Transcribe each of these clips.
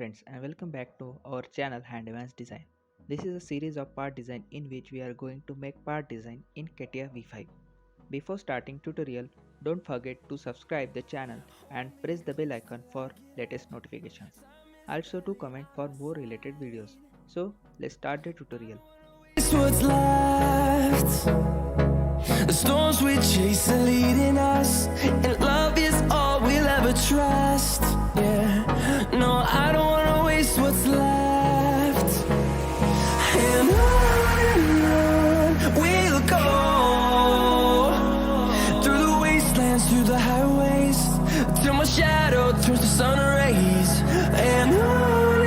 friends, and welcome back to our channel HANDIMAN'S Design. This is a series of part design in which we are going to make part design in Catia V5. Before starting tutorial, don't forget to subscribe the channel and press the bell icon for latest notifications. Also to comment for more related videos. So let's start the tutorial. It's what's left. The storms we chase are leading us, and love is all we'll ever trust. Yeah, no, I don't wanna waste what's left. And on we'll go, through the wastelands, through the highways, till my shadow turns to sun rays. And on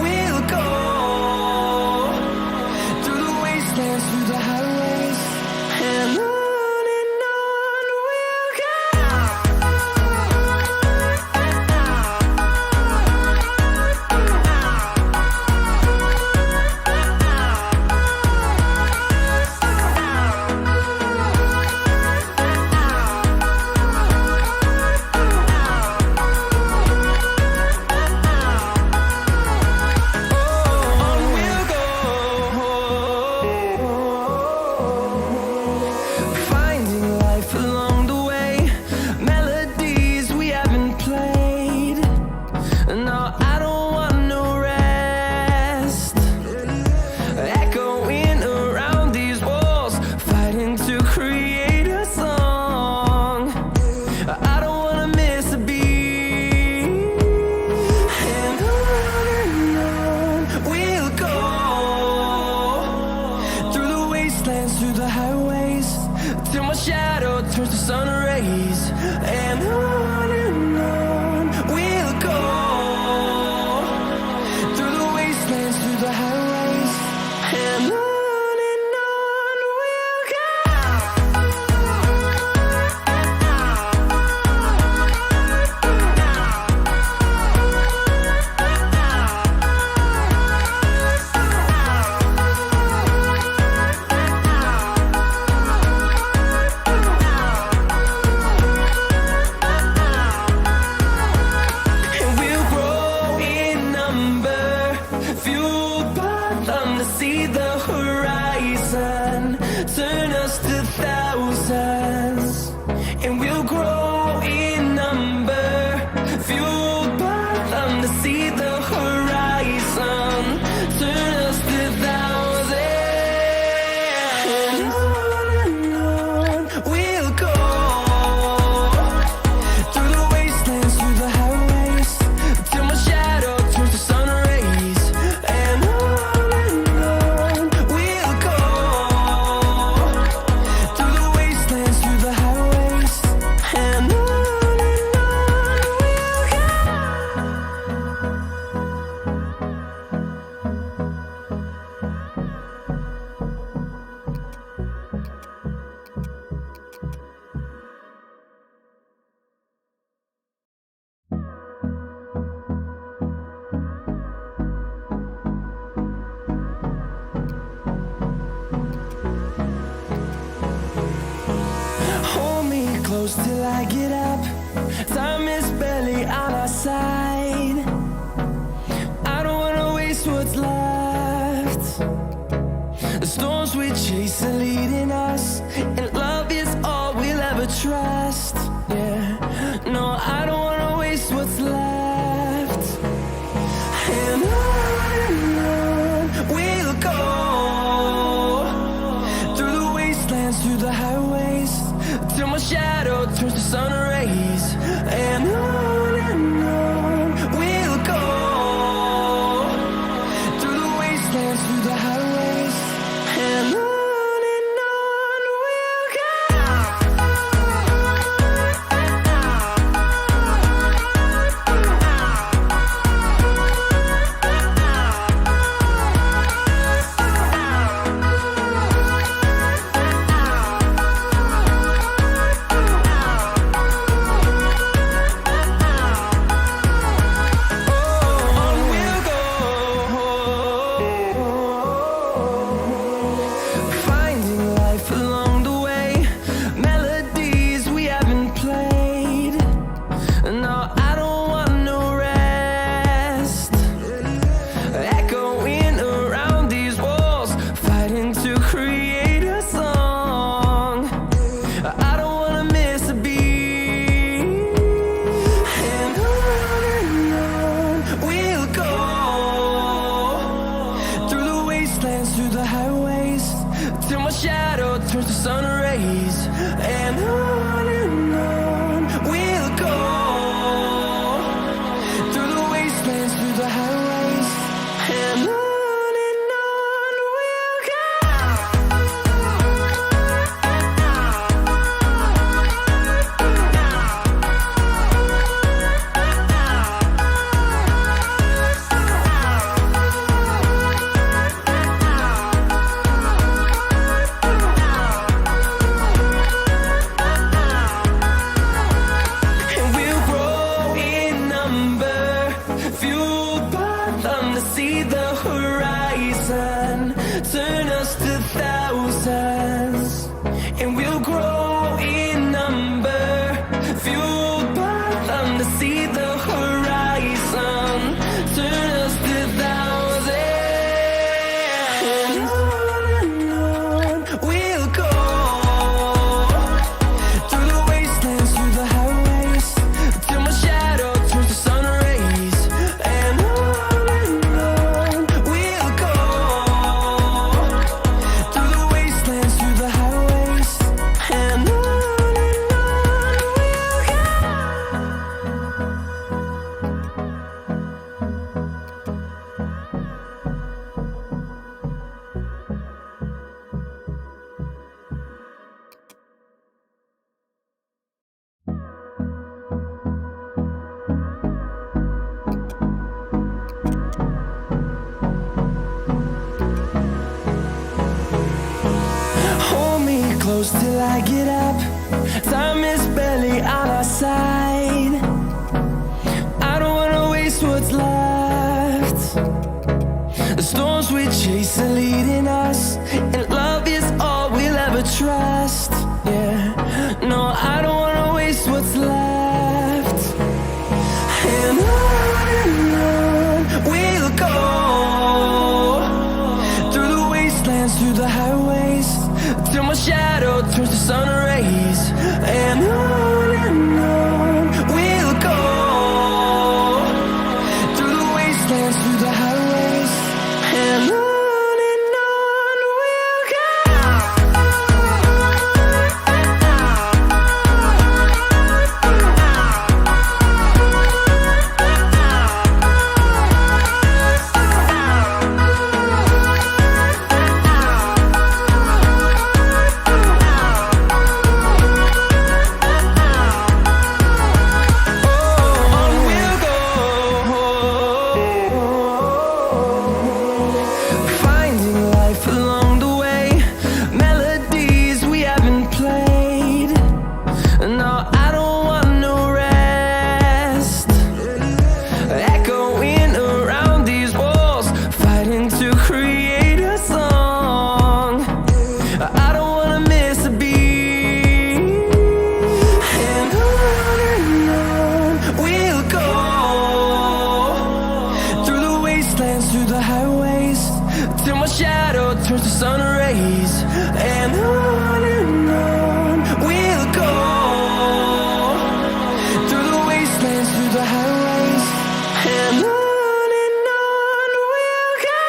we'll go, through the wastelands, through the highways, and on we'll go. Finding life along the way, melodies we haven't played. No, I don't want no rest. Echoing around these walls, fighting to create a song. I don't wanna miss a beat. And on we'll go, through the wastelands, through the highways, till my shadow turns to sun rays. And on we'll go, through the wastelands, through the highways, and on we'll go. And we'll grow in number, fueled by them to see the horizon, turn us to thousands. And we'll grow in number, fueled by them to see the horizon, turn us to thousands. And on we'll go, through the wastelands, through the highways, till my shadow turns to sun rays. And on we'll go, through the wastelands, through the highways, and on we'll go. Hold me close till I get up. Time is barely on our side. I don't wanna waste what's left. The storms we chase are leading us, and love is all we'll ever trust. Yeah, no, I don't wanna waste what's left. And on we'll go, through the wastelands, through the highways, till my shadow turns to sun rays. And on we'll go, through the wastelands, through the highways, and on we'll go. turns to sun rays, and on we'll go through the wastelands, through the highways, and on we'll go. And we'll grow in number, fueled by them to see the horizon, turn us to thousands. And we'll grow in number, fueled by them to see the horizon, turn us to thousands. And on we'll go through the wastelands, through the highways, till my shadow turns to sun rays, and on we'll go through the wastelands, through the highways, and on we'll go. Hold me close till I get up. Time is barely on our side. I don't wanna waste what's left. The storms we chase are leading us, and love is all we'll ever trust. Yeah, no, I don't wanna waste what's left. And on we'll go through the wastelands, through the highways, till my shadow turns to sun rays, and on we'll go through the wastelands, through the highways, and on we'll go. Finding life along the way, melodies we haven't played. No, I don't want no rest. Echoing around these walls, fighting to create a song. I don't wanna miss a beat. And on we'll go through the wastelands, through the highways, till my shadow turns to sun rays, and on we'll go through the wastelands, through the highways, and on we'll go.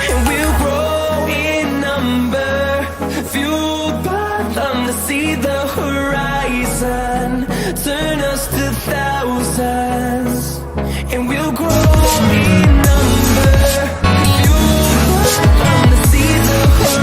And we'll grow in number, fueled